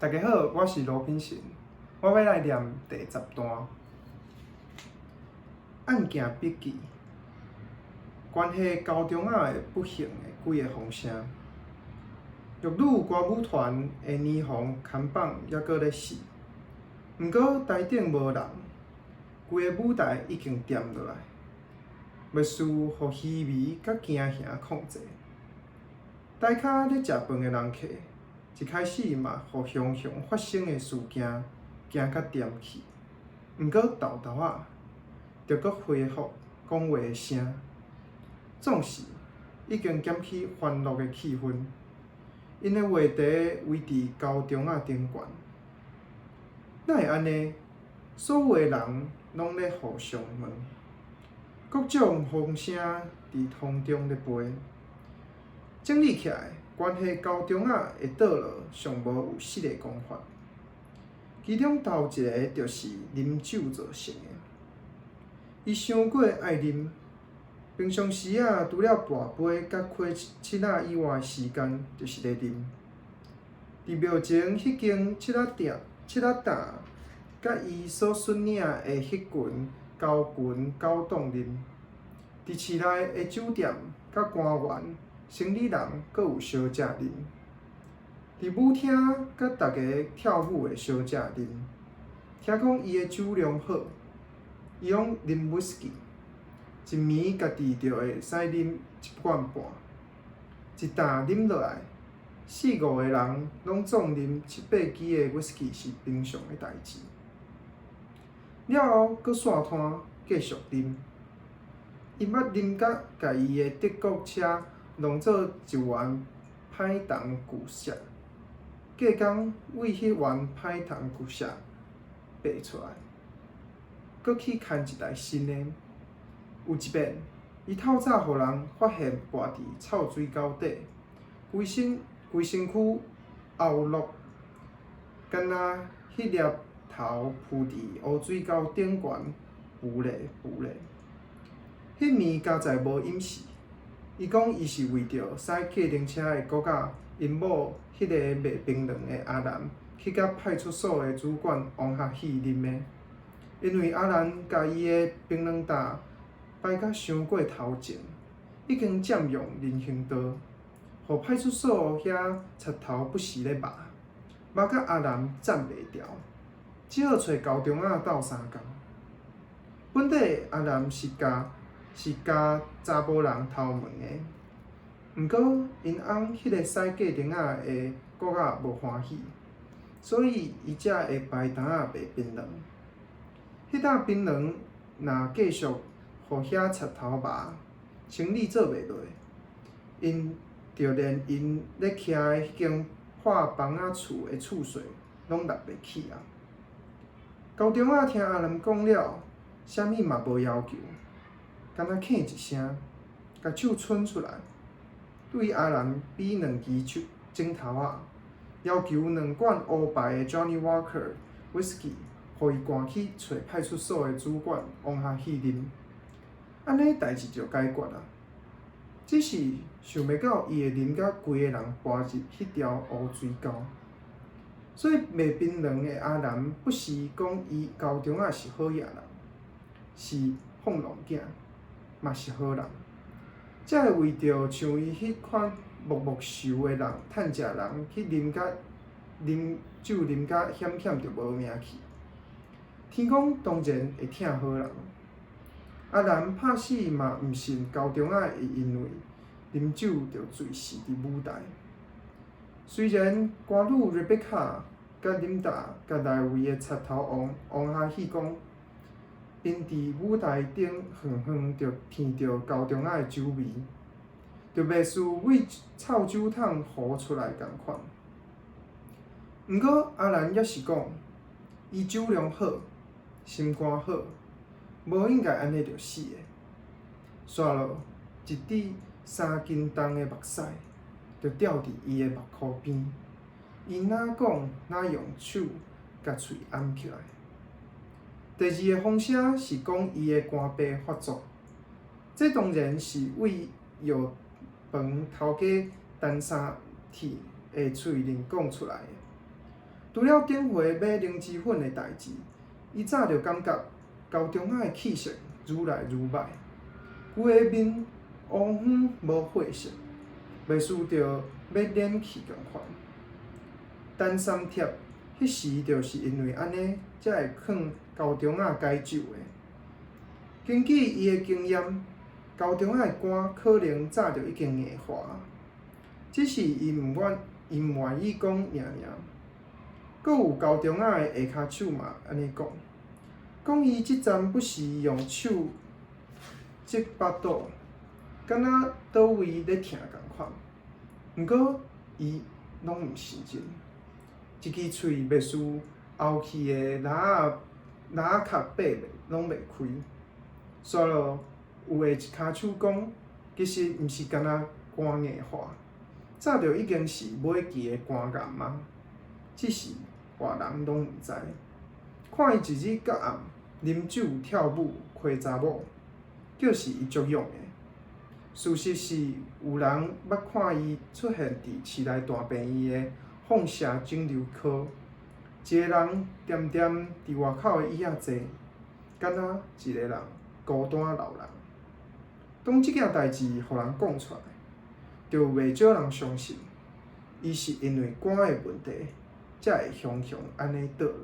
大家好，我是罗品成，我要来念第10段。案件笔记，关系高中仔的不幸的几个风声。玉女歌舞团的年phòng看板还搁咧试，毋过台顶无人，规个舞台已经掂落来，袂输互虚伪甲惊吓控制。台骹咧食饭的人客，一开始嘛，互常常发生的事件惊甲掂去，毋过豆豆仔就搁恢复讲话的声，总是已经减去欢乐的气氛。因的话题维持高中仔顶悬，哪会安尼？所有的人拢咧互相问，各种风声伫空中咧飞。整理起来，关系高中仔的倒落上无有4个讲法，其中头一个就是啉酒造成的。伊伤过爱啉，平常时啊，除了跋杯甲开七仔以外的时间，就是咧啉。伫庙前迄间七仔担，甲伊所顺领的迄群高群狗党啉。伫市内的酒店甲官员、生理人，阁有小食啉。伫舞厅甲大家跳舞的小食啉。听讲伊的酒量好，伊拢啉威士忌。一暝家己就会使啉1罐半，一担啉落来，4、5个人拢总啉7、8支的威士忌是平常的代志。了后，阁散摊继续啉。伊捌啉甲家己的德国车弄做一丸歹糖巨石，隔工为迄丸歹糖巨石爬出来，阁去牵一台新的。有一遍，伊透早互人发现跋伫臭水沟底，规身躯凹落，敢若迄粒头浮伫污水沟顶悬，浮咧。迄暝家在无饮食，伊讲伊是为着驶计程车的国仔因某迄个卖槟榔的阿兰去甲派出所的主管王学喜啉的，因为阿兰甲伊的槟榔担摆甲伤过头前，已经占用人行道，互派出所遐贼头不时咧骂甲阿兰占袂牢，只好找高中仔斗相共。本底阿兰是教查甫人偷门的，毋过因翁迄个驶计程仔的国仔无欢喜，所以伊才会排单仔卖槟榔。迄搭槟榔若继续互遐贼头骂，生理做袂落，因就连因咧徛的迄间破房仔厝的厝税拢纳袂起啊！高中仔听阿兰讲了，啥物嘛无要求，干那吭一声，甲手伸出来，对阿兰比2支指头仔，要求2罐乌白的 Johnny Walker Whisky， 互伊赶去找派出所的主管王学喜啉。安尼代志就解决啦。只是想袂到伊会啉甲规个人跋入迄条污水沟。所以卖槟榔的阿兰不是讲伊高中仔是好野人，是放浪囝，嘛是好人。才会为着像伊迄款木熟的人、趁食人去啉酒啉甲险就无命去。天公当然会疼好人。阿兰拍死嘛毋信高中仔会因为啉酒就醉死伫舞台。虽然歌女 Rebecca 甲林达甲内位的贼头王学喜讲，因伫舞台顶远远就闻到高中仔的酒味，就袂输为臭酒桶呼出来共款。毋过阿兰也是讲，伊酒量好，心肝好。无应该安尼就死的，刷落一滴3斤重的目屎，就掉伫伊的目眶边。伊哪讲哪用手甲喙掩起来。第2个风声是讲伊的肝病发作，这当然是为药房头家陈三铁的嘴面讲出来的。除了顶回买灵芝粉的代志，伊早就感觉高中仔的气色愈来愈歹，规个面乌黄无血色，袂输着要敛气共款。陈三贴迄时就是因为安尼，才会劝高中仔解酒的。根据伊的经验，高中仔的肝可能早就已经硬化，只是伊毋愿意讲尔尔。阁有高中仔的下骹手嘛安尼讲伊即阵不时用手捽巴肚，敢若倒位咧疼共款。毋过伊拢毋是真，一支喙袂输后去的拉仔壳掰拢袂开。煞落有的一骹手讲，其实毋是干若肝硬化，早就已经是尾期的肝癌啊，只是外人拢毋知。看伊一日到暗啉酒跳舞陪查某，就是伊足勇的。事实是，有人捌看伊出现伫市内大病院的放射肿瘤科，一个人恬恬伫外口的椅仔坐，敢若一个人孤单老人。当即件代志互人讲出来，就袂少人相信，伊是因为肝的问题，才会雄雄安尼倒落。